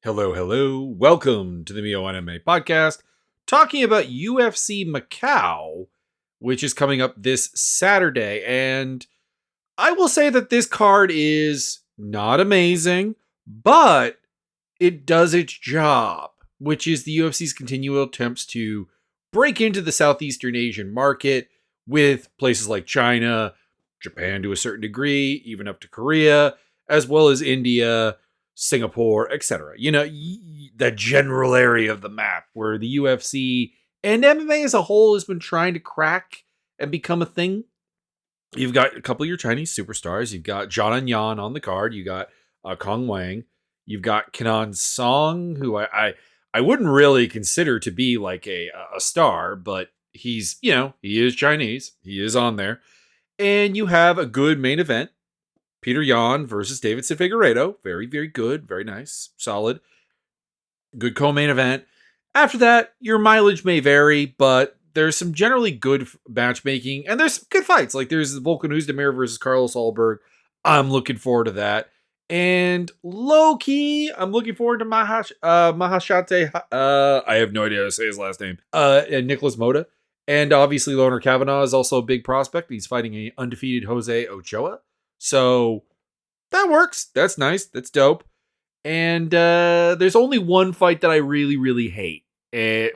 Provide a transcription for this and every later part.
Hello, hello. Welcome to the Mio Anime Podcast, talking about UFC Macau, which is coming up this Saturday. And I will say that this card is not amazing, but it does its job, which is the UFC's continual attempts to break into the Southeastern Asian market with places like China, Japan to a certain degree, even up to Korea, as well as India, Singapore, etc. The general area of the map where the UFC and MMA as a whole has been trying to crack and become a thing. You've got a couple of your Chinese superstars. You've got Zhang Yan on the card. You got Kong Wang. You've got Kenan Song, who I wouldn't really consider to be like a star, but he's, he is Chinese. He is on there. And you have a good main event. Peter Yan versus Davidson Figueiredo. Very, very good. Very nice. Solid. Good co-main event. After that, your mileage may vary, but there's some generally good matchmaking, and there's some good fights. Like there's Volkan Oezdemir versus Carlos Ulberg. I'm looking forward to that. And low-key, I'm looking forward to Mahashate. I have no idea how to say his last name. And Nicholas Mota. And obviously, Loner Kavanaugh is also a big prospect. He's fighting an undefeated Jose Ochoa. So that works. That's nice. That's dope. And there's only one fight that I really, really hate. Two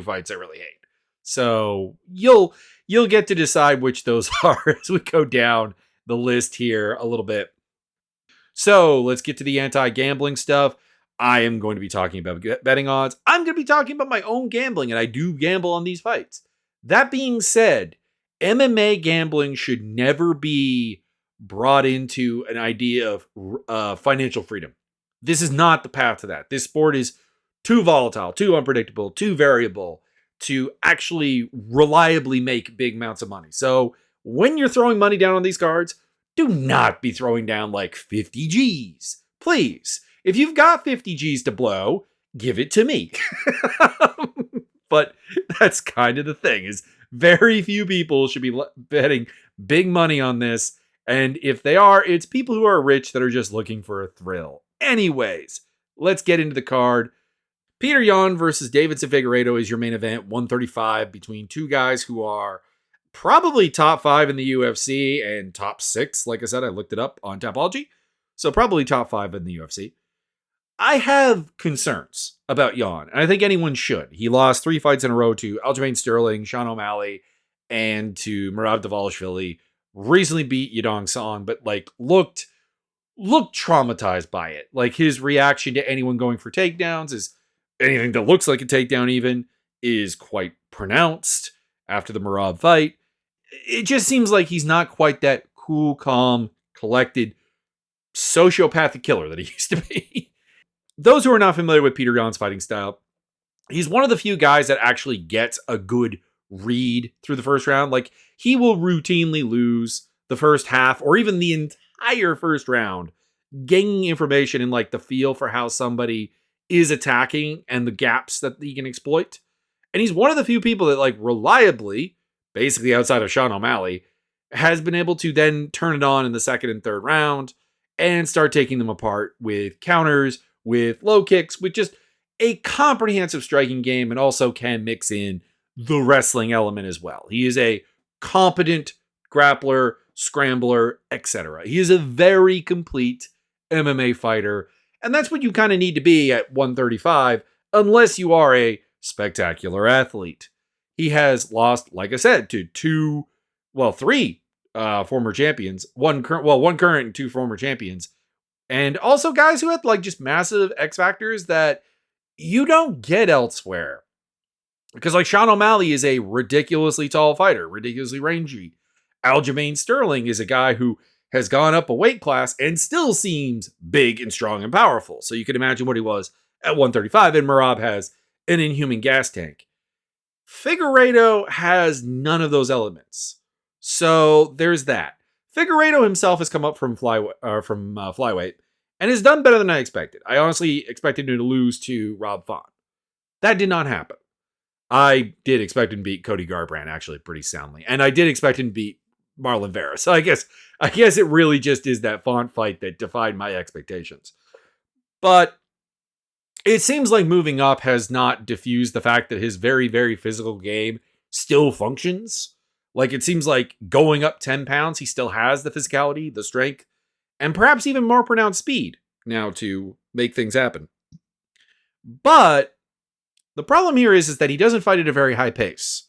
fights I really hate. So you'll get to decide which those are as we go down the list here a little bit. So let's get to the anti-gambling stuff. I am going to be talking about betting odds. I'm going to be talking about my own gambling, and I do gamble on these fights. That being said, MMA gambling should never be brought into an idea of financial freedom. This is not the path to that. This sport is too volatile, too unpredictable, too variable to actually reliably make big amounts of money. So when you're throwing money down on these cards, do not be throwing down like 50 G's. Please. If you've got 50 G's to blow, give it to me. But that's kind of the thing, is very few people should be betting big money on this. And if they are, it's people who are rich that are just looking for a thrill. Anyways, let's get into the card. Peter Yan versus Davidson Figueiredo is your main event, 135, between two guys who are probably top 5 in the UFC and top 6. Like I said, I looked it up on Tapology. So probably top 5 in the UFC. I have concerns about Yan, and I think anyone should. He lost 3 fights in a row to Aljamain Sterling, Sean O'Malley, and to Merab Dvalishvili. Recently beat Yadong Song, but looked traumatized by it. Like his reaction to anyone going for takedowns is anything that looks like a takedown even is quite pronounced after the Merab fight. It just seems like he's not quite that cool, calm, collected, sociopathic killer that he used to be. Those who are not familiar with Peter Yan's fighting style, he's one of the few guys that actually gets a good read through the first round. Like he will routinely lose the first half or even the entire first round, gaining information and like the feel for how somebody is attacking and the gaps that he can exploit. And he's one of the few people that like reliably, basically outside of Sean O'Malley, has been able to then turn it on in the second and third round and start taking them apart with counters, with low kicks, with just a comprehensive striking game, and also can mix in the wrestling element as well. He is a competent grappler, scrambler, etc. He is a very complete MMA fighter, and that's what you kind of need to be at 135, unless you are a spectacular athlete. He has lost, like I said, to 3 former champions, one current and 2 former champions. And also guys who had like just massive X factors that you don't get elsewhere. Because like Sean O'Malley is a ridiculously tall fighter, ridiculously rangy. Aljamain Sterling is a guy who has gone up a weight class and still seems big and strong and powerful. So you can imagine what he was at 135. And Merab has an inhuman gas tank. Figueiredo has none of those elements. So there's that. Figueiredo himself has come up from flyweight and has done better than I expected. I honestly expected him to lose to Rob Font. That did not happen. I did expect him to beat Cody Garbrandt actually pretty soundly, and I did expect him to beat Marlon Vera. So I guess it really just is that Font fight that defied my expectations. But it seems like moving up has not diffused the fact that his very, very physical game still functions. Like, it seems like going up 10 pounds, he still has the physicality, the strength, and perhaps even more pronounced speed now to make things happen. But the problem here is that he doesn't fight at a very high pace.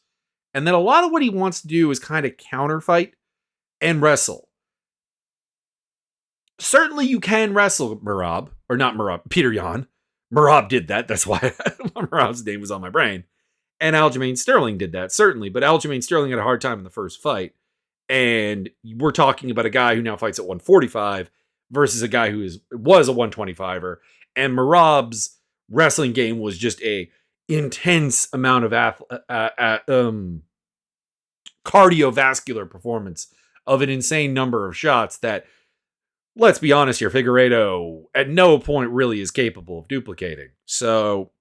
And that a lot of what he wants to do is kind of counterfight and wrestle. Certainly you can wrestle Merab, or not Merab, Peter Yan. Merab did that. That's why Merab's name was on my brain. And Aljamain Sterling did that, certainly. But Aljamain Sterling had a hard time in the first fight. And we're talking about a guy who now fights at 145 versus a guy who was a 125er. And Merab's wrestling game was just a intense amount of cardiovascular performance of an insane number of shots that, let's be honest here, Figueiredo at no point really is capable of duplicating. So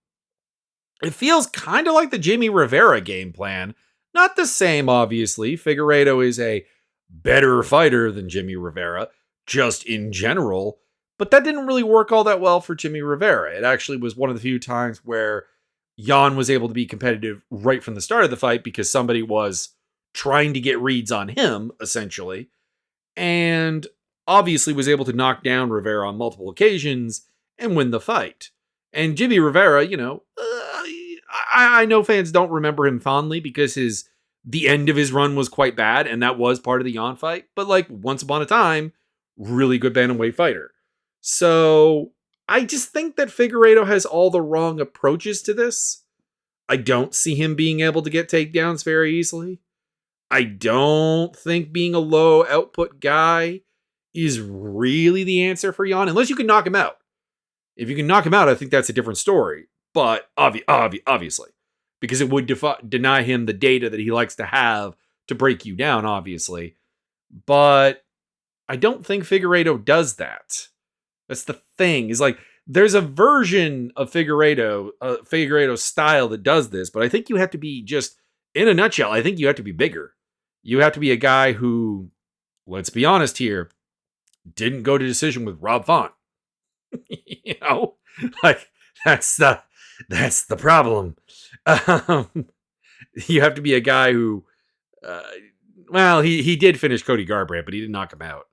it feels kind of like the Jimmy Rivera game plan. Not the same, obviously. Figueiredo is a better fighter than Jimmy Rivera, just in general. But that didn't really work all that well for Jimmy Rivera. It actually was one of the few times where Yan was able to be competitive right from the start of the fight because somebody was trying to get reads on him, essentially. And obviously was able to knock down Rivera on multiple occasions and win the fight. And Jimmy Rivera, I know fans don't remember him fondly because the end of his run was quite bad, and that was part of the Yan fight. But like once upon a time, really good bantamweight fighter. So I just think that Figueiredo has all the wrong approaches to this. I don't see him being able to get takedowns very easily. I don't think being a low output guy is really the answer for Yan, unless you can knock him out. If you can knock him out, I think that's a different story. But obviously, because it would deny him the data that he likes to have to break you down, obviously. But I don't think Figueiredo does that. That's the thing. Is like there's a version of Figueiredo style that does this, but I think you have to be just in a nutshell. I think you have to be bigger. You have to be a guy who, let's be honest here, didn't go to decision with Rob Font. Like that's the problem. You have to be a guy who, he did finish Cody Garbrandt, but he didn't knock him out.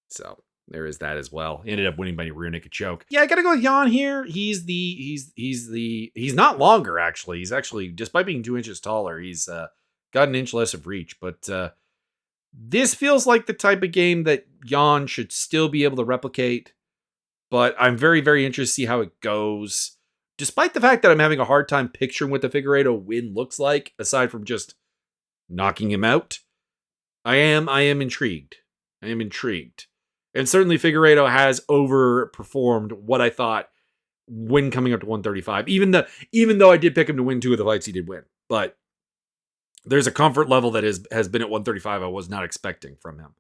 So there is that as well. He ended up winning by a rear naked choke. Yeah, I gotta go with Yan here. He's not longer actually. He's actually, despite being 2 inches taller, he's got an inch less of reach. But this feels like the type of game that Yan should still be able to replicate. But I'm very, very interested to see how it goes. Despite the fact that I'm having a hard time picturing what the Figueiredo win looks like, aside from just knocking him out, I am intrigued. I am intrigued. And certainly Figueiredo has overperformed what I thought when coming up to 135. Even though I did pick him to win 2 of the fights he did win. But there's a comfort level that has been at 135 I was not expecting from him.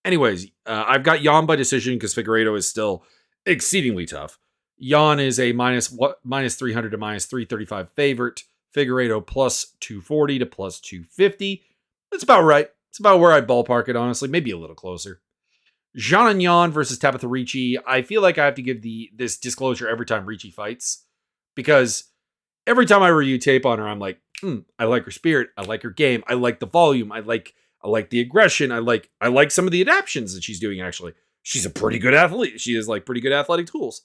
Anyways, I've got Yan by decision because Figueiredo is still exceedingly tough. Yan is a minus 300 to minus 335 favorite. Figueiredo plus 240 to plus 250. That's about right. It's about where I'd ballpark it, honestly. Maybe a little closer. Zhang Yan versus Tabitha Ricci. I feel like I have to give this disclosure every time Ricci fights. Because every time I review tape on her, I'm like, I like her spirit. I like her game. I like the volume. I like the aggression. I like some of the adaptions that she's doing, actually. She's a pretty good athlete. She has like pretty good athletic tools.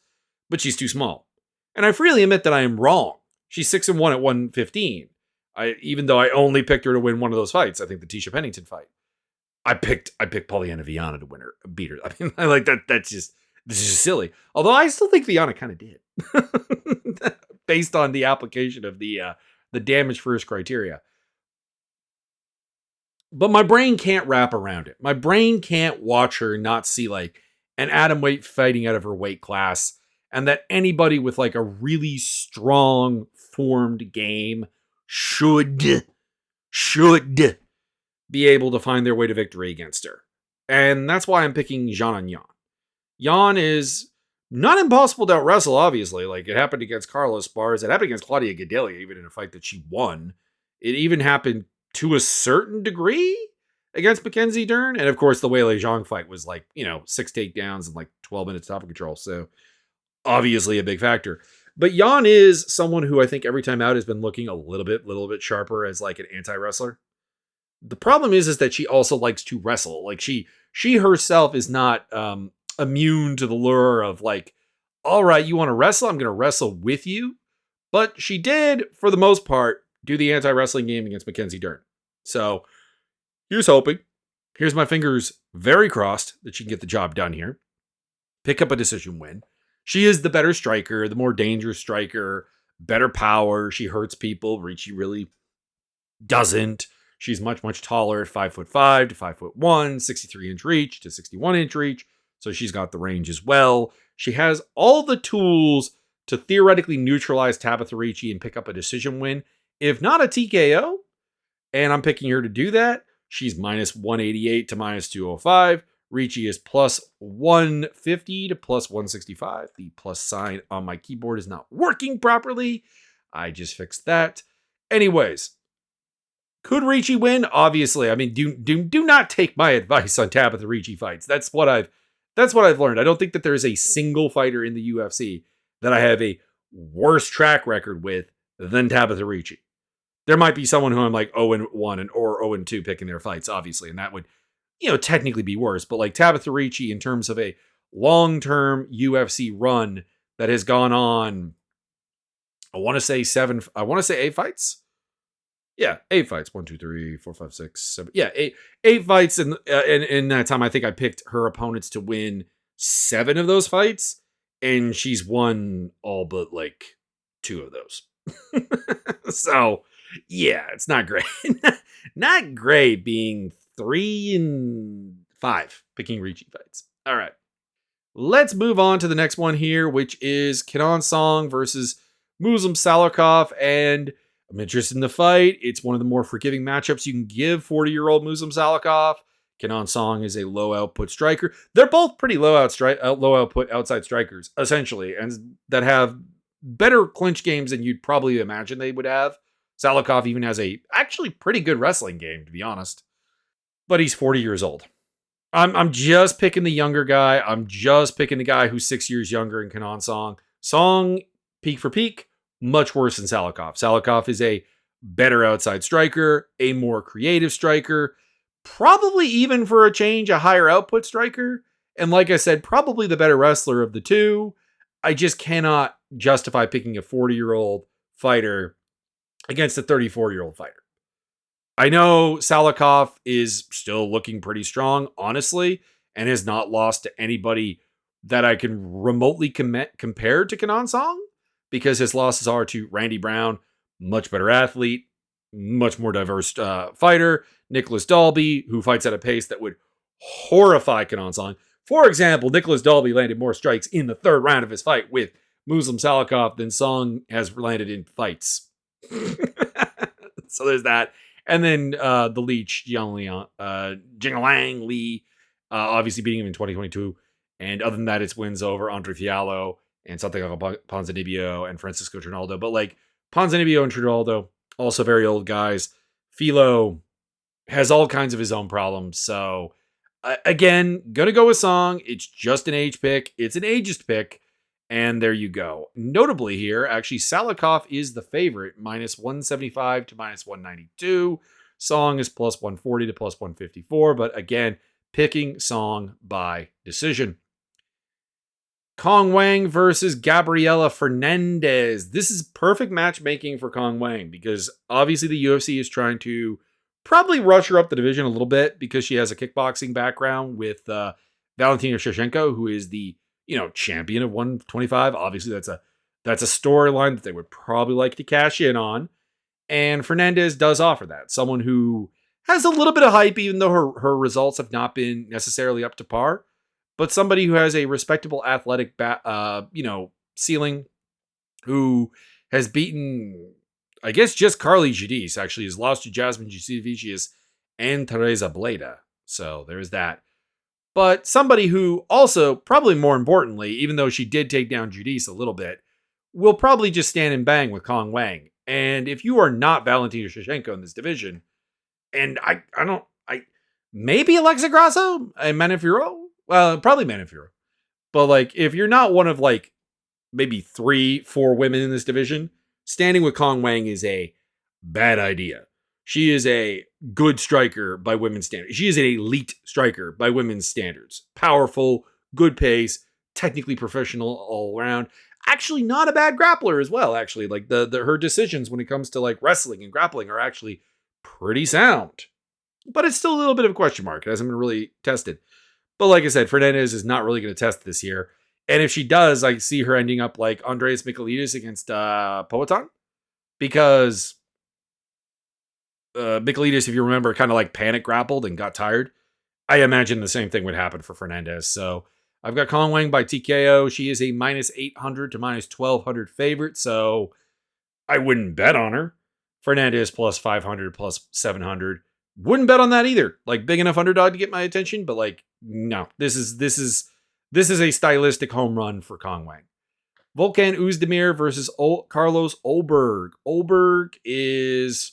But she's too small. And I freely admit that I am wrong. She's 6-1 at 115. Even though I only picked her to win one of those fights. I think the Tisha Pennington fight. I picked Polyana Viana to beat her. I mean, I like that. This is just silly. Although I still think Viana kind of did, based on the application of the damage first criteria. But my brain can't wrap around it. My brain can't watch her not see like an atomweight fighting out of her weight class, and that anybody with like a really strong formed game should be able to find their way to victory against her. And that's why I'm picking Zhang Yan. Yan is not impossible to out-wrestle, obviously. Like, it happened against Carlos Bars. It happened against Claudia Gadelia, even in a fight that she won. It even happened to a certain degree against Mackenzie Dern. And, of course, the Weili Zhang fight was like, 6 takedowns and like 12 minutes top of control. So, obviously a big factor. But Jan is someone who I think every time out has been looking a little bit sharper as like an anti-wrestler. The problem is that she also likes to wrestle. Like she herself is not immune to the lure of like, all right, you want to wrestle? I'm going to wrestle with you. But she did, for the most part, do the anti-wrestling game against Mackenzie Dern. So here's hoping. Here's my fingers very crossed that she can get the job done here. Pick up a decision win. She is the better striker, the more dangerous striker, better power. She hurts people. Ricci really doesn't. She's much taller at 5'5" to 5'1", 63-inch reach to 61-inch reach. So she's got the range as well. She has all the tools to theoretically neutralize Tabitha Ricci and pick up a decision win, if not a TKO. And I'm picking her to do that. She's minus 188 to minus 205. Ricci is plus 150 to plus 165. The plus sign on my keyboard is not working properly. I just fixed that. Anyways, could Ricci win? Obviously. I mean, do not take my advice on Tabitha Ricci fights. That's what I've learned. I don't think that there's a single fighter in the UFC that I have a worse track record with than Tabitha Ricci. There might be someone who I'm like 0-1 or 0-2 picking their fights, obviously, and that would, technically be worse. But like Tabitha Ricci, in terms of a long-term UFC run that has gone on, I want to say 8 fights. Yeah, 8 fights. 1, 2, 3, 4, 5, 6, 7. Yeah, eight fights. And in that time, I think I picked her opponents to win 7 of those fights. And she's won all but like 2 of those. So, yeah, it's not great. Not great being 3-5 picking Ricci fights. All right. Let's move on to the next one here, which is Kenan Song versus Muslim Salikov. And I'm interested in the fight. It's one of the more forgiving matchups you can give 40-year-old Muslim Salikov. Kenan Song is a low output striker. They're both pretty low output outside strikers, essentially, and that have better clinch games than you'd probably imagine they would have. Salikov even has a actually pretty good wrestling game, to be honest. But he's 40 years old. I'm just picking the younger guy. I'm just picking the guy who's 6 years younger in Kenan Song. Song, peak for peak, much worse than Salikov. Salikov is a better outside striker, a more creative striker, probably even for a change, a higher output striker. And like I said, probably the better wrestler of the two. I just cannot justify picking a 40-year-old fighter against a 34-year-old fighter. I know Salikov is still looking pretty strong, honestly, and has not lost to anybody that I can remotely compare to Kenan Song, because his losses are to Randy Brown, much better athlete, much more diverse fighter, Nicholas Dalby, who fights at a pace that would horrify Kenan Song. For example, Nicholas Dalby landed more strikes in the 3rd round of his fight with Muslim Salikov than Song has landed in fights. So there's that. And then the Leech, Jingalang Lee, obviously beating him in 2022. And other than that, it's wins over Andre Fiallo and Santiago Ponzinibbio and Francisco Trinaldo. But like Ponzinibbio and Trinaldo, also very old guys. Filo has all kinds of his own problems. So again, gonna go with Song. It's just an age pick. It's an ageist pick. And there you go. Notably here, actually, Salikov is the favorite, minus 175 to minus 192. Song is plus 140 to plus 154. But again, picking Song by decision. Kong Wang versus Gabriela Fernandez. This is perfect matchmaking for Kong Wang, because obviously the UFC is trying to probably rush her up the division a little bit because she has a kickboxing background with Valentina Shevchenko, who is the champion of 125. Obviously, that's a storyline that they would probably like to cash in on. And Fernandez does offer that. Someone who has a little bit of hype, even though her results have not been necessarily up to par. But somebody who has a respectable athletic ceiling, who has beaten, I guess, just Carly Giudice, actually, has lost to Jasmine Jasudavicius and Teresa Bleda. So there's that. But somebody who also, probably more importantly, even though she did take down Giudice a little bit, will probably just stand and bang with Kong Wang. And if you are not Valentina Shevchenko in this division, and maybe Alexa Grasso and Manafiro? Well, probably Manafiro. But like, if you're not one of like maybe 3-4 women in this division, standing with Kong Wang is a bad idea. She is a good striker by women's standards. She is an elite striker by women's standards. Powerful, good pace, technically professional all around. Actually, not a bad grappler as well. Actually, like the her decisions when it comes to like wrestling and grappling are actually pretty sound. But it's still a little bit of a question mark. It hasn't been really tested. But like I said, Fernandez is not really going to test this year. And if she does, I see her ending up like Andreas Michailidis against Poatan. Because Michailidis, if you remember, kind of like panic grappled and got tired. I imagine the same thing would happen for Fernandez. So I've got Kong Wang by TKO. She is a minus 800 to minus 1200 favorite. So I wouldn't bet on her. Fernandez plus 500 plus 700. Wouldn't bet on that either. Like big enough underdog to get my attention, but like no. This is a stylistic home run for Kong Wang. Volkan Oezdemir versus Carlos Ulberg. Ulberg is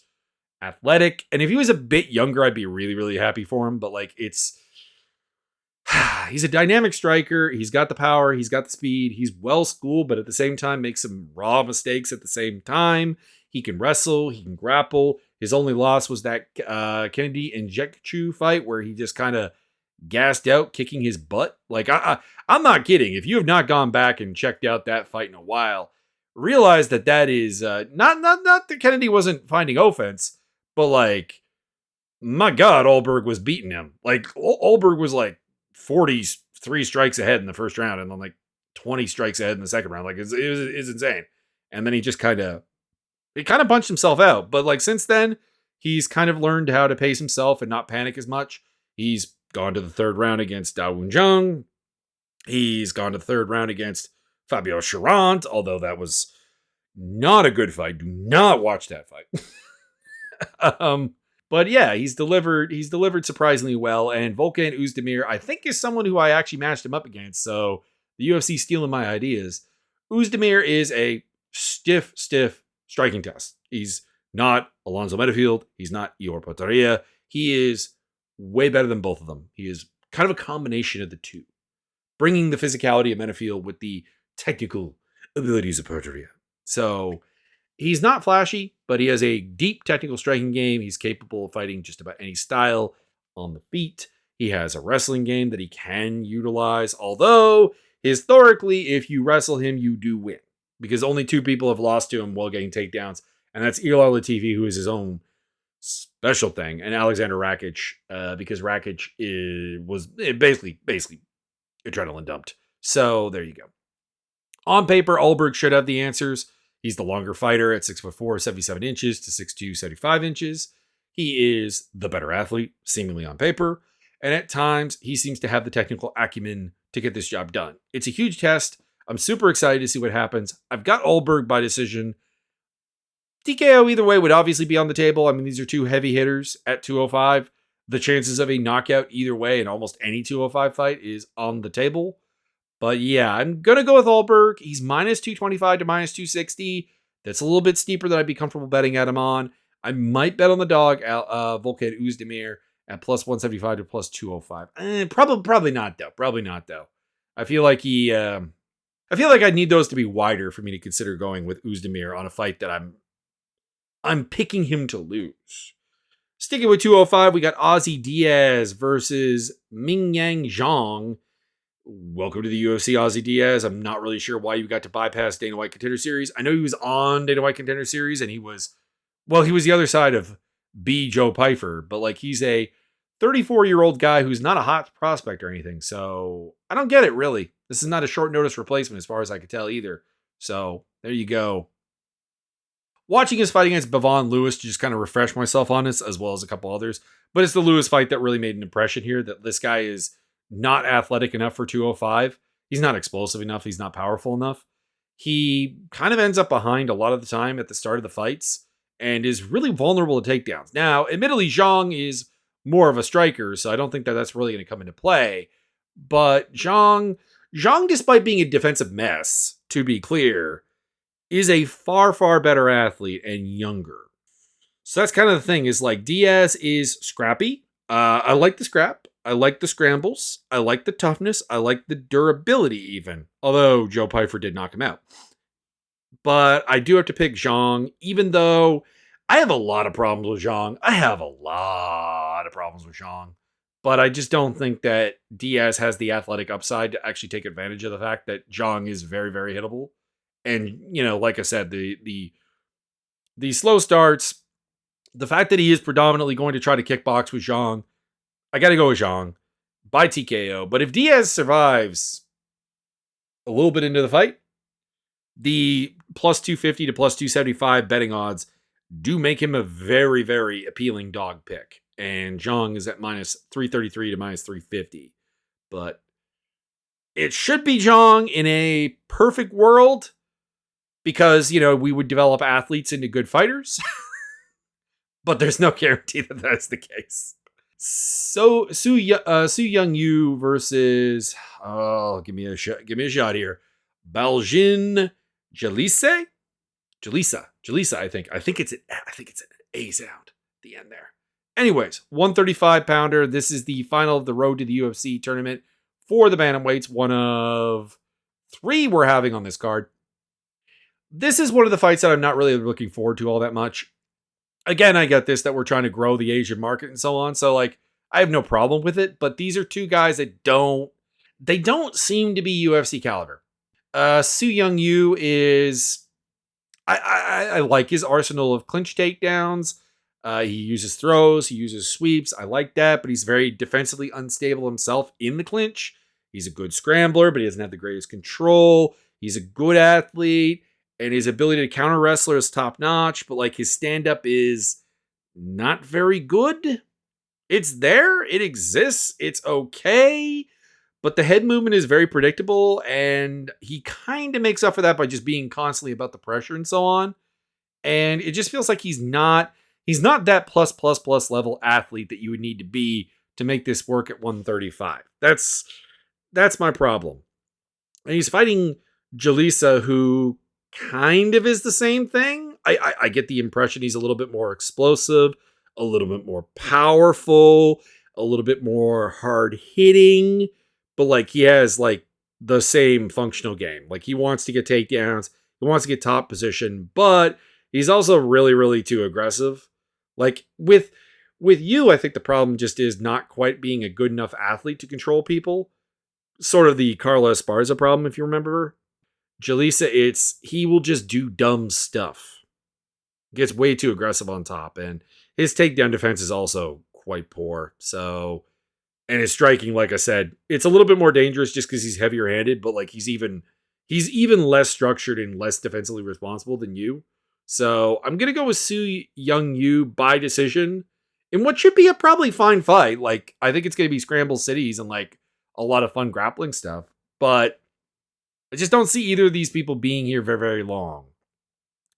athletic, and if he was a bit younger, I'd be really, really happy for him. But like he's a dynamic striker. He's got the power. He's got the speed. He's well schooled, but at the same time makes some raw mistakes at the same time. He can wrestle. He can grapple. His only loss was that Kennedy and Jekchu fight where he just kind of gassed out, kicking his butt. Like I'm not kidding. If you have not gone back and checked out that fight in a while, realize that is not that Kennedy wasn't finding offense, but like my God, Ulberg was beating him. Like Ulberg was like 43 strikes ahead in the first round, and then like 20 strikes ahead in the second round. Like it's insane. And then he just kind of punched himself out. But like since then, he's kind of learned how to pace himself and not panic as much. He's gone to the third round against Da Woon-jung. He's gone to the third round against Fabio Charant, although that was not a good fight. Do not watch that fight. But yeah, he's delivered surprisingly well. And Volkan Oezdemir, I think, is someone who I actually matched him up against. So the UFC stealing my ideas. Oezdemir is a stiff striking test. He's not Alonzo Metafield. He's not Ior Potieria. He is way better than both of them. He is kind of a combination of the two, bringing the physicality of Metafield with the technical abilities of Potieria. So he's not flashy, but he has a deep technical striking game. He's capable of fighting just about any style on the feet. He has a wrestling game that he can utilize, although historically, if you wrestle him, you do win. Because only 2 people have lost to him while getting takedowns, and that's Ilir Latifi, who is his own special thing, and Alexander Rakic, because Rakic was basically adrenaline dumped. So there you go. On paper, Ulberg should have the answers. He's the longer fighter at 6'4", 77 inches to 6'2", 75 inches. He is the better athlete, seemingly on paper, and at times he seems to have the technical acumen to get this job done. It's a huge test. I'm super excited to see what happens. I've got Ulberg by decision. TKO either way would obviously be on the table. I mean, these are 2 heavy hitters at 205. The chances of a knockout either way in almost any 205 fight is on the table. But yeah, I'm going to go with Ulberg. He's minus 225 to minus 260. That's a little bit steeper than I'd be comfortable betting at him on. I might bet on the dog, Volkan Oezdemir, at plus 175 to plus 205. Probably not, though. Probably not, though. I feel like I'd need those to be wider for me to consider going with Oezdemir on a fight that I'm picking him to lose. Sticking with 205, we got Ozzy Diaz versus Mingyang Zhang. Welcome to the UFC, Ozzy Diaz. I'm not really sure why you got to bypass Dana White Contender Series. I know he was on Dana White Contender Series, and he was the other side of B. Joe Pyfer, but like he's a 34-year-old guy who's not a hot prospect or anything. So I don't get it, really. This is not a short notice replacement as far as I could tell either. So there you go. Watching his fight against Bevon Lewis to just kind of refresh myself on this, as well as a couple others. But it's the Lewis fight that really made an impression here, that this guy is not athletic enough for 205. He's not explosive enough. He's not powerful enough. He kind of ends up behind a lot of the time at the start of the fights and is really vulnerable to takedowns. Now, admittedly, Zhang is more of a striker, so I don't think that that's really going to come into play. But Zhang, despite being a defensive mess, to be clear, is a far, far better athlete and younger. So that's kind of the thing, is like Diaz is scrappy. I like the scrap. I like the scrambles. I like the toughness. I like the durability even. Although Joe Pyfer did knock him out. But I do have to pick Zhang, even though I have a lot of problems with Zhang. I have a lot of problems with Zhang. But I just don't think that Diaz has the athletic upside to actually take advantage of the fact that Zhang is very, very hittable. And, like I said, the slow starts, the fact that he is predominantly going to try to kickbox with Zhang, I got to go with Zhang by TKO. But if Diaz survives a little bit into the fight, the plus 250 to plus 275 betting odds do make him a very, very appealing dog pick. And Zhang is at minus 333 to minus 350. But it should be Zhang in a perfect world because, we would develop athletes into good fighters. But there's no guarantee that that's the case. So Su Young Yu versus give me a shot here. Baljin Jalisa, I think it's an A sound at the end there. Anyways, 135 pounder. This is the final of the road to the UFC tournament for the bantamweights. One of 3 we're having on this card. This is one of the fights that I'm not really looking forward to all that much. Again, I get this, that we're trying to grow the Asian market and so on. So I have no problem with it, but these are 2 guys that don't seem to be UFC caliber. Su Young Yu is, I like his arsenal of clinch takedowns. He uses throws, he uses sweeps. I like that, but he's very defensively unstable himself in the clinch. He's a good scrambler, but he doesn't have the greatest control. He's a good athlete, and his ability to counter wrestler is top notch, but his stand-up is not very good. It's there, it exists, it's okay, but the head movement is very predictable, and he kind of makes up for that by just being constantly about the pressure and so on. And it just feels like he's not that plus level athlete that you would need to be to make this work at 135. That's my problem. And he's fighting Jalisa, who kind of is the same thing. I get the impression he's a little bit more explosive, a little bit more powerful, a little bit more hard hitting, but he has the same functional game. He wants to get takedowns, he wants to get top position, but he's also really, really too aggressive. With you, I think the problem just is not quite being a good enough athlete to control people. Sort of the Carlos Esparza problem, if you remember. Jalisa, he will just do dumb stuff. Gets way too aggressive on top, and his takedown defense is also quite poor. So, and his striking, like I said, it's a little bit more dangerous just because he's heavier handed, but he's even less structured and less defensively responsible than you. So I'm gonna go with Su Young Yu by decision in what should be a probably fine fight. I think it's gonna be scramble cities and a lot of fun grappling stuff, but I just don't see either of these people being here very, very long.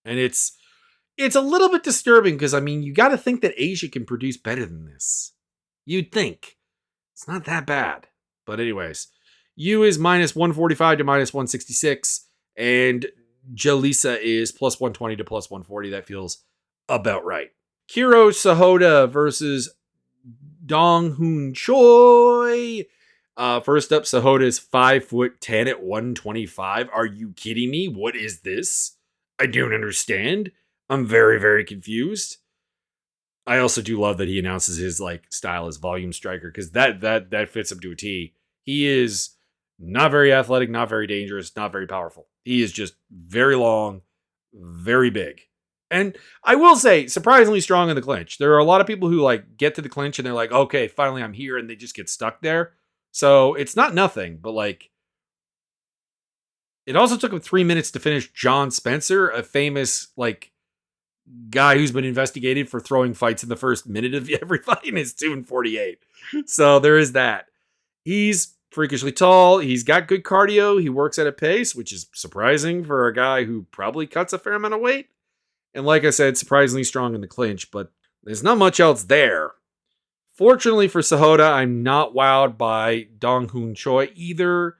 And it's a little bit disturbing because, you got to think that Asia can produce better than this. You'd think. It's not that bad. But anyways, Yu is minus 145 to minus 166, and Jalisa is plus 120 to plus 140. That feels about right. Kiro Sahota versus Dong Hoon Choi. First up, Sahota is 5'10" at 125. Are you kidding me? What is this? I don't understand. I'm very, very confused. I also do love that he announces his style as volume striker, because that fits him to a T. He is not very athletic, not very dangerous, not very powerful. He is just very long, very big. And I will say, surprisingly strong in the clinch. There are a lot of people who get to the clinch and they're like, okay, finally I'm here, and they just get stuck there. So it's not nothing, but it also took him 3 minutes to finish John Spencer, a famous guy who's been investigated for throwing fights in the first minute of every fight, and it's 2:48. So there is that. He's freakishly tall. He's got good cardio. He works at a pace, which is surprising for a guy who probably cuts a fair amount of weight. And like I said, surprisingly strong in the clinch, but there's not much else there. Fortunately for Sahota, I'm not wowed by Dong Hoon Choi either.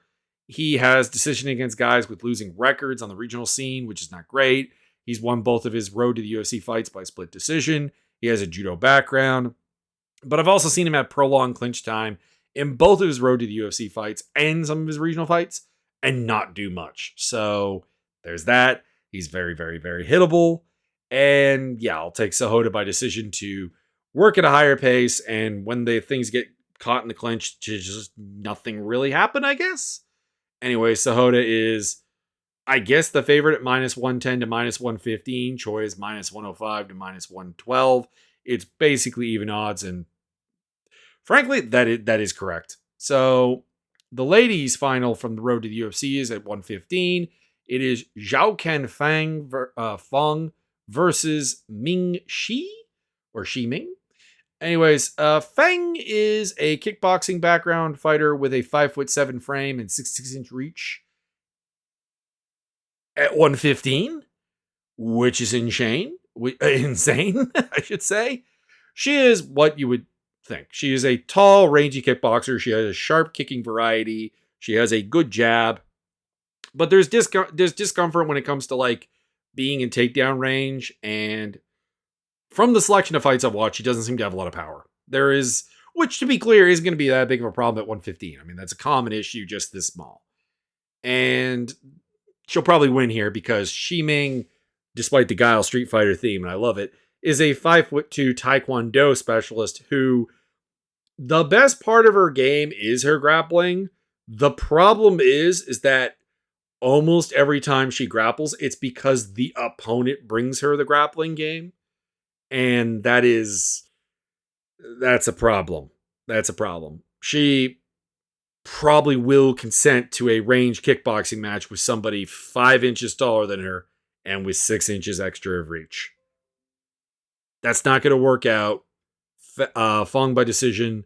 He has decision against guys with losing records on the regional scene, which is not great. He's won both of his road to the UFC fights by split decision. He has a judo background. But I've also seen him have prolonged clinch time in both of his road to the UFC fights and some of his regional fights and not do much. So there's that. He's very, very, very hittable. And yeah, I'll take Sahota by decision to work at a higher pace. And when the things get caught in the clinch, just nothing really happen, I guess. Anyway, Sahota is, I guess, the favorite at minus 110 to minus 115. Choi is minus 105 to minus 112. It's basically even odds. And frankly, that is correct. So the ladies' final from the road to the UFC is at 115. It is Zhao Ken Fong versus Ming Shi or Shi Ming. Anyways, Feng is a kickboxing background fighter with a 5'7" frame and 66-inch reach at 115, which is insane, I should say. She is what you would think. She is a tall, rangy kickboxer. She has a sharp kicking variety. She has a good jab. But there's discomfort when it comes to like being in takedown range, and from the selection of fights I've watched, she doesn't seem to have a lot of power. There is, which to be clear, isn't going to be that big of a problem at 115. I mean, that's a common issue, just this small. And she'll probably win here because Shiming, despite the Guile Street Fighter theme, and I love it, is a 5'2" Taekwondo specialist who the best part of her game is her grappling. The problem is that almost every time she grapples, it's because the opponent brings her the grappling game. And that's a problem. That's a problem. She probably will consent to a range kickboxing match with somebody 5 inches taller than her and with 6 inches extra of reach. That's not going to work out. Fong by decision.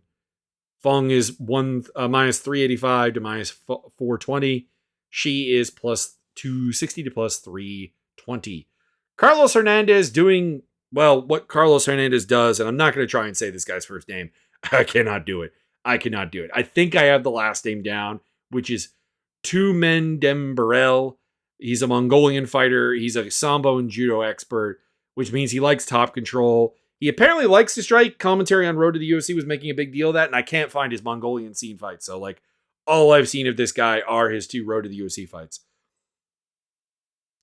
Fong is minus 385 to minus 420. She is plus 260 to plus 320. Carlos Hernandez doing, well, what Carlos Hernandez does, and I'm not going to try and say this guy's first name. I cannot do it. I think I have the last name down, which is Tumen Dembarel. He's a Mongolian fighter. He's a Sambo and Judo expert, which means he likes top control. He apparently likes to strike. Commentary on Road to the UFC was making a big deal of that, and I can't find his Mongolian scene fights. So, like, all I've seen of this guy are his 2 Road to the UFC fights.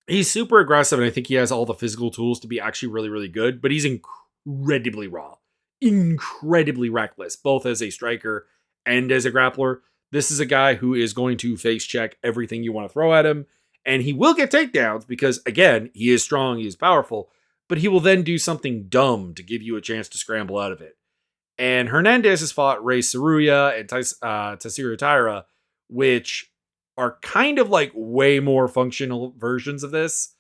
He's super aggressive, and I think he has all the physical tools to be actually really, really good, but he's incredibly raw, incredibly reckless, both as a striker and as a grappler. This is a guy who is going to face check everything you want to throw at him, and he will get takedowns because, again, he is strong, he is powerful, but he will then do something dumb to give you a chance to scramble out of it. And Hernandez has fought Ray Saruya and Tatsuro Taira, which are kind of like way more functional versions of this,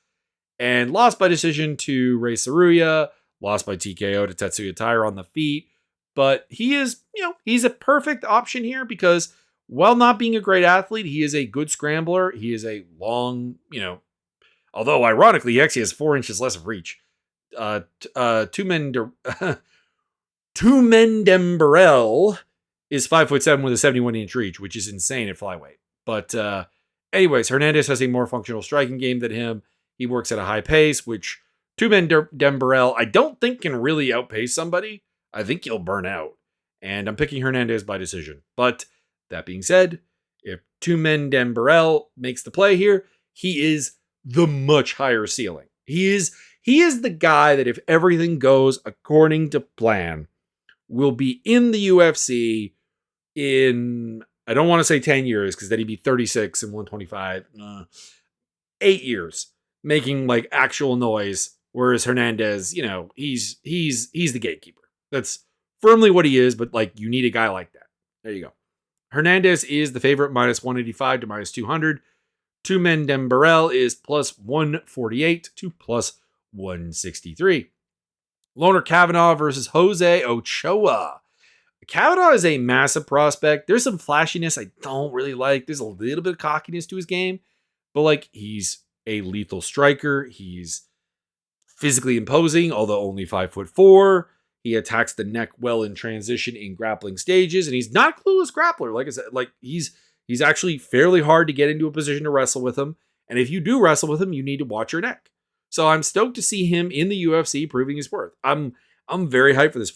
and lost by decision to Ray Saruya, lost by TKO to Tetsuya Taira on the feet. But he is, he's a perfect option here because while not being a great athlete, he is a good scrambler. He is a long, although ironically, he actually has 4 inches less of reach. Tumen Dembarel is 5'7" with a 71-inch reach, which is insane at flyweight. But anyways, Hernandez has a more functional striking game than him. He works at a high pace, which Tumen Dembarel, I don't think can really outpace somebody. I think he'll burn out. And I'm picking Hernandez by decision. But that being said, if Tumen Dembarel makes the play here, he is the much higher ceiling. He is the guy that if everything goes according to plan, will be in the UFC in, I don't want to say 10 years because then he'd be 36 and 125. 8 years making like actual noise. Whereas Hernandez, he's the gatekeeper. That's firmly what he is, but like you need a guy like that. There you go. Hernandez is the favorite, minus 185 to minus 200. Tumen Dembarel is plus 148 to plus 163. Loner Kavanaugh versus Jose Ochoa. Kavanaugh is a massive prospect. There's some flashiness I don't really like. There's a little bit of cockiness to his game, but like he's a lethal striker. He's physically imposing, although only 5'4". He attacks the neck well in transition in grappling stages, and he's not a clueless grappler. Like I said, like he's actually fairly hard to get into a position to wrestle with him. And if you do wrestle with him, you need to watch your neck. So I'm stoked to see him in the UFC proving his worth. I'm very hyped for this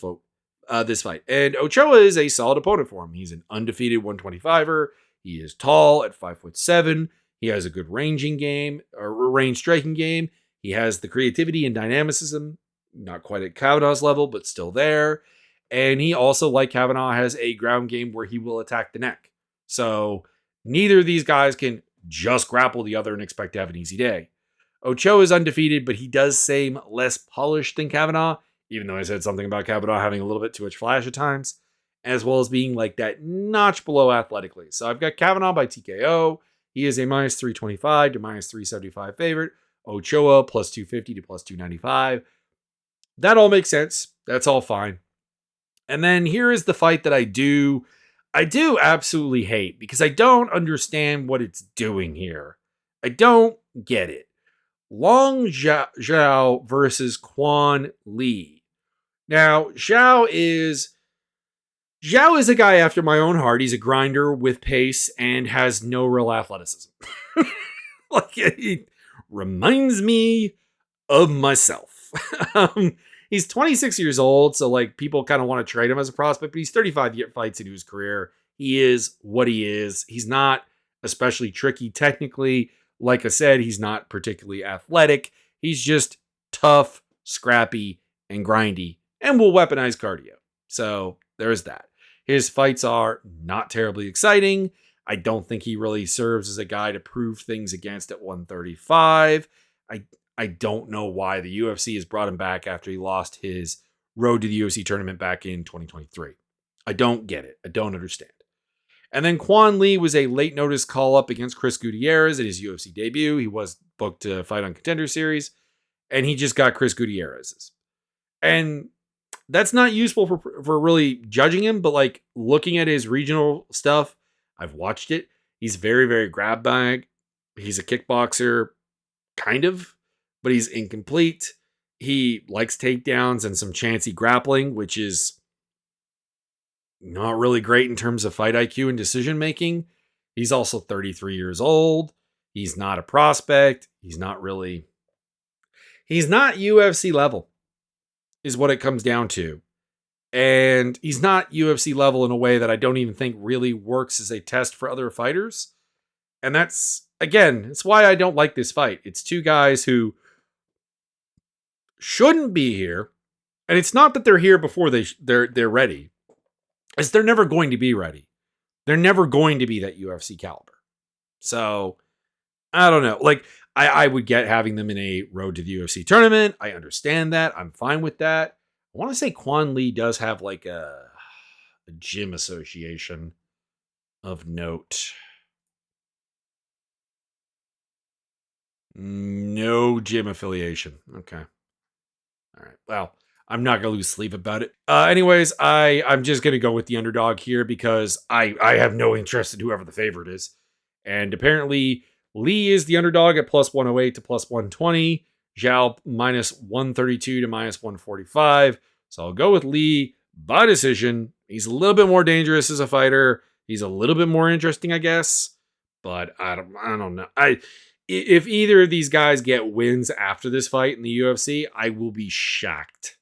this fight. And Ochoa is a solid opponent for him. He's an undefeated 125er. He is tall at 5'7". He has a good ranging game or range striking game. He has the creativity and dynamicism, not quite at Kavanaugh's level, but still there. And he also, like Kavanaugh, has a ground game where he will attack the neck. So neither of these guys can just grapple the other and expect to have an easy day. Ochoa is undefeated, but he does seem less polished than Kavanaugh, even though I said something about Kavanaugh having a little bit too much flash at times, as well as being like that notch below athletically. So I've got Kavanaugh by TKO. He is a minus 325 to minus 375 favorite. Ochoa plus 250 to plus 295. That all makes sense. That's all fine. And then here is the fight that I do absolutely hate because I don't understand what it's doing here. I don't get it. Long Zhao versus Quan Li. Now, Zhao is a guy after my own heart. He's a grinder with pace and has no real athleticism. Like, he reminds me of myself. He's 26 years old, so like people kind of want to trade him as a prospect, but he's 35 fights into his career. He is what he is. He's not especially tricky technically. Like I said, he's not particularly athletic. He's just tough, scrappy, and grindy, and will weaponize cardio. So there's that. His fights are not terribly exciting. I don't think he really serves as a guy to prove things against at 135. I don't know why the UFC has brought him back after he lost his road to the UFC tournament back in 2023. I don't get it. I don't understand. And then Quan Li was a late notice call up against Chris Gutierrez at his UFC debut. He was booked to fight on Contender Series, and he just got Chris Gutierrez's. And that's not useful for really judging him, but like looking at his regional stuff, I've watched it. He's very, very grab bag. He's a kickboxer, kind of, but he's incomplete. He likes takedowns and some chancy grappling, which is not really great in terms of fight IQ and decision making. He's also 33 years old. He's not a prospect. He's not UFC level, is what it comes down to. And he's not UFC level in a way that I don't even think really works as a test for other fighters. And that's, again, it's why I don't like this fight. It's two guys who shouldn't be here. And it's not that they're here before they're ready. It's they're never going to be ready. They're never going to be that UFC caliber. So, I don't know. Like, I would get having them in a road to the UFC tournament. I understand that. I'm fine with that. I want to say Quan Li does have like a gym association of note. No gym affiliation. Okay. All right. Well, I'm not going to lose sleep about it. Anyways, I'm just going to go with the underdog here because I have no interest in whoever the favorite is. And apparently, Lee is the underdog at plus 108 to plus 120. Zhao minus 132 to minus 145. So I'll go with Lee by decision. He's a little bit more dangerous as a fighter. He's a little bit more interesting, I guess. But I don't know. If either of these guys get wins after this fight in the UFC, I will be shocked.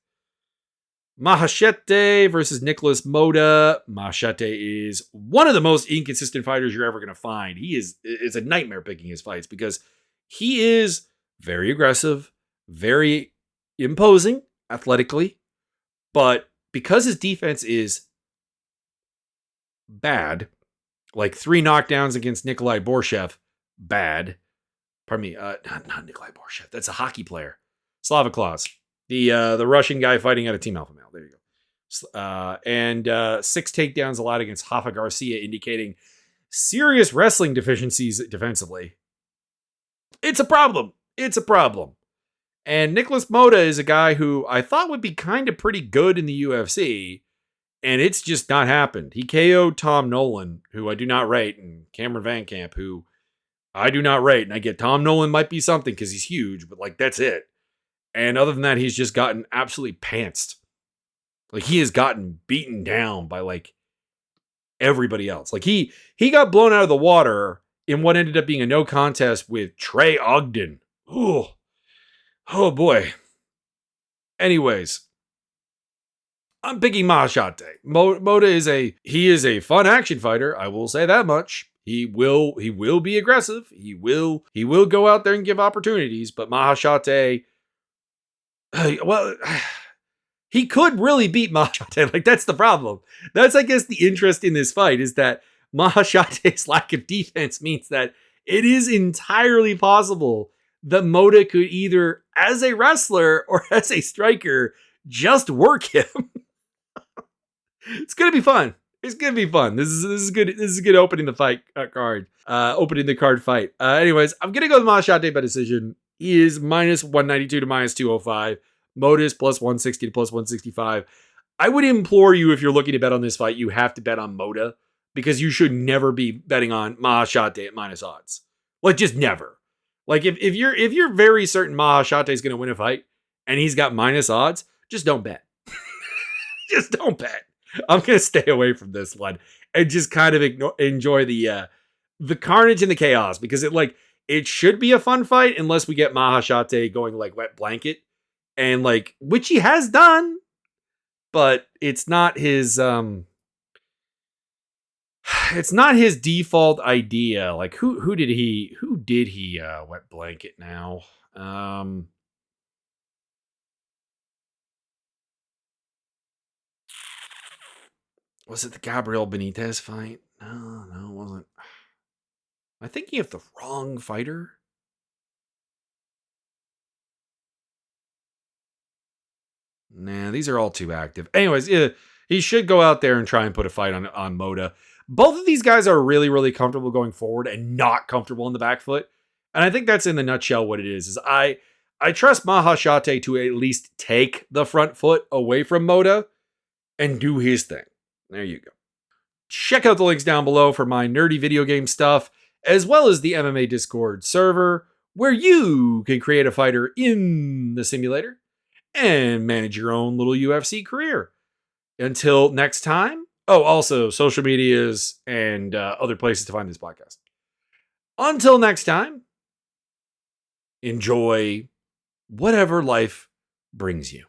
Mahachete versus Nicholas Moda. Mahachete is one of the most inconsistent fighters you're ever going to find. It's a nightmare picking his fights because he is very aggressive, very imposing athletically, but because his defense is bad, like 3 knockdowns against Nikolai Borshev, bad. Pardon me, not Nikolai Borshev. That's a hockey player. Slava Klaus. The Russian guy fighting out of Team Alpha Male. There you go. And 6 takedowns allowed against Rafa Garcia, indicating serious wrestling deficiencies defensively. It's a problem. It's a problem. And Nicholas Moda is a guy who I thought would be kind of pretty good in the UFC, and it's just not happened. He KO'd Tom Nolan, who I do not rate, and Cameron Van Camp, who I do not rate. And I get Tom Nolan might be something because he's huge, but like that's it. And other than that, he's just gotten absolutely pantsed. Like he has gotten beaten down by like everybody else. Like he got blown out of the water in what ended up being a no contest with Trey Ogden. Oh boy. Anyways, I'm picking Mahashate. Mota is a fun action fighter. I will say that much. He will be aggressive. He will go out there and give opportunities. But Mahashate, well, he could really beat Mahashate. Like, that's the problem. That's, I guess, the interest in this fight is that Mahashate's lack of defense means that it is entirely possible that Mota could either, as a wrestler or as a striker, just work him. It's gonna be fun. It's gonna be fun. This is good. This is good opening the fight card. Opening the card fight. Anyways, I'm gonna go with Mahashate by decision. He is minus 192 to minus 205. Modus plus 160 to plus 165. I would implore you, if you're looking to bet on this fight, you have to bet on Mota, because you should never be betting on Mahashate at minus odds. Like, just never. Like, if you're very certain Mahashate is gonna win a fight and he's got minus odds, just don't bet. Just don't bet. I'm gonna stay away from this one and just kind of enjoy the carnage and the chaos, because it should be a fun fight unless we get Mahashate going like wet blanket, and like, which he has done, but it's not his default idea. Like, who did he wet blanket now? Was it the Gabriel Benitez fight? No, it wasn't. Am I thinking of the wrong fighter? Nah, these are all too active. Anyways, yeah, he should go out there and try and put a fight on Mota. Both of these guys are really, really comfortable going forward and not comfortable in the back foot. And I think that's in the nutshell what it is I trust Mahashate to at least take the front foot away from Mota and do his thing. There you go. Check out the links down below for my nerdy video game stuff, as well as the MMA Discord server, where you can create a fighter in the simulator and manage your own little UFC career. Until next time. Oh, also social medias and other places to find this podcast. Until next time, enjoy whatever life brings you.